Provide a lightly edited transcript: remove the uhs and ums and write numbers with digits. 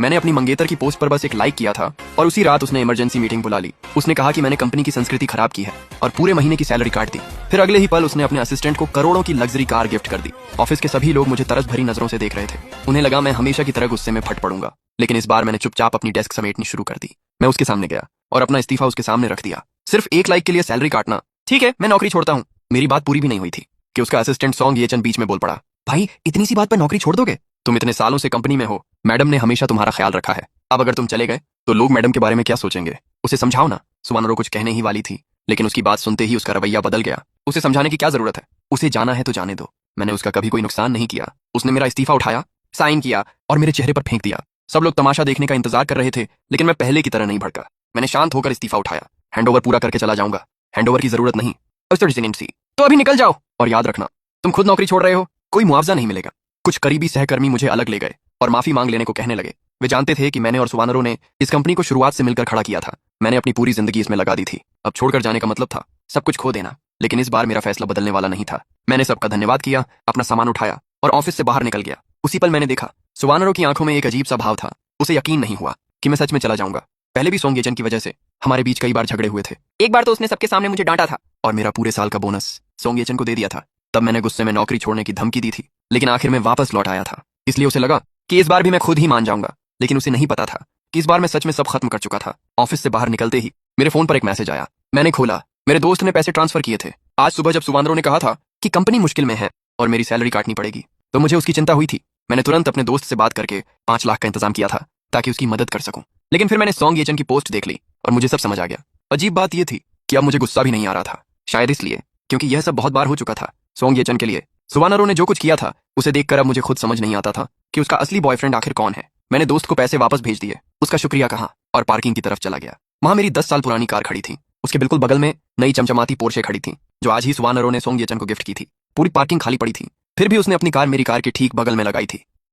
मैंने अपनी मंगेतर की पोस्ट पर बस एक लाइक किया था और उसी रात उसने इमरजेंसी मीटिंग बुला ली। उसने कहा कि मैंने कंपनी की संस्कृति खराब की है और पूरे महीने की सैलरी काट दी। फिर अगले ही पल उसने अपने असिस्टेंट को करोड़ों की लग्जरी कार गिफ्ट कर दी। ऑफिस के सभी लोग मुझे तरस भरी नजरों से देख रहे थे। उन्हें लगा मैं हमेशा की तरह गुस्से में फट पड़ूंगा, लेकिन इस बार मैंने चुपचाप अपनी डेस्क समेटनी शुरू कर दी। मैं उसके सामने गया और अपना इस्तीफा उसके सामने रख दिया। सिर्फ एक लाइक के लिए सैलरी काटना? ठीक है, मैं नौकरी छोड़ता हूँ। मेरी बात पूरी भी नहीं हुई थी कि उसका असिस्टेंट सोंग येचन बीच में बोल पड़ा, भाई इतनी सी बात पर नौकरी छोड़ दोगे? तुम इतने सालों से कंपनी में हो, मैडम ने हमेशा तुम्हारा ख्याल रखा है। अब अगर तुम चले गए तो लोग मैडम के बारे में क्या सोचेंगे? उसे समझाओ ना। सुवानरो कुछ कहने ही वाली थी, लेकिन उसकी बात सुनते ही उसका रवैया बदल गया। उसे समझाने की क्या जरूरत है? उसे जाना है तो जाने दो। मैंने उसका कभी कोई नुकसान नहीं किया। उसने मेरा इस्तीफा उठाया, साइन किया और मेरे चेहरे पर फेंक दिया। सब लोग तमाशा देखने का इंतजार कर रहे थे, लेकिन मैं पहले की तरह नहीं भड़का। मैंने शांत होकर इस्तीफा उठाया। हैंडओवर पूरा करके चला जाऊंगा। हैंडओवर की जरूरत नहीं। तो अभी निकल जाओ और याद रखना, तुम खुद नौकरी छोड़ रहे हो, कोई मुआवजा नहीं मिलेगा। कुछ करीबी सहकर्मी मुझे अलग ले गए और माफी मांग लेने को कहने लगे। वे जानते थे कि मैंने और सुवानरो ने इस कंपनी को शुरुआत से मिलकर खड़ा किया था। मैंने अपनी पूरी जिंदगी इसमें लगा दी थी। अब छोड़कर जाने का मतलब था सब कुछ खो देना, लेकिन इस बार मेरा फैसला बदलने वाला नहीं था। मैंने सबका धन्यवाद किया, अपना सामान उठाया और ऑफिस से बाहर निकल गया। उसी पल मैंने देखा सुवानरो की आंखों में एक अजीब सा भाव था। उसे यकीन नहीं हुआ कि मैं सच में चला जाऊंगा। पहले भी सोंग येचन की वजह से हमारे बीच कई बार झगड़े हुए थे। एक बार तो उसने सबके सामने मुझे डांटा था और मेरा पूरे साल का बोनस सोंग येचन को दे दिया था। तब मैंने गुस्से में नौकरी छोड़ने की धमकी दी थी, लेकिन आखिर में वापस लौट आया था। इसलिए उसे लगा कि इस बार भी मैं खुद ही मान जाऊंगा, लेकिन उसे नहीं पता था कि इस बार मैं सच में सब खत्म कर चुका था। ऑफिस से बाहर निकलते ही मेरे फोन पर एक मैसेज आया। मैंने खोला, मेरे दोस्त ने पैसे ट्रांसफर किए थे। आज सुबह जब सुवानरो ने कहा था कि कंपनी मुश्किल में है और मेरी सैलरी काटनी पड़ेगी, तो मुझे उसकी चिंता हुई थी। मैंने तुरंत अपने दोस्त से बात करके 5 लाख का इंतजाम किया था ताकि उसकी मदद कर सकूं। लेकिन फिर मैंने सोंग येचन की पोस्ट देख ली और मुझे सब समझ आ गया। अजीब बात यह थी कि अब मुझे गुस्सा भी नहीं आ रहा था। शायद इसलिए क्योंकि यह सब बहुत बार हो चुका था। सोंग येचन के लिए सुवानरो ने जो कुछ किया था उसे देखकर अब मुझे खुद समझ नहीं आता था कि उसका असली बॉयफ्रेंड आखिर कौन है। मैंने दोस्त को पैसे वापस भेज दिए, उसका शुक्रिया कहा और पार्किंग की तरफ चला गया। वहां मेरी 10 साल पुरानी कार खड़ी थी। उसके बिल्कुल बगल में नई चमचमाती पोर्शे खड़ी थी, जो आज ही सुवानरो ने सोंग येचन को गिफ्ट की थी। पूरी पार्किंग खाली पड़ी थी, फिर भी उसने अपनी कार मेरी कार के ठीक बगल में लगाई थी।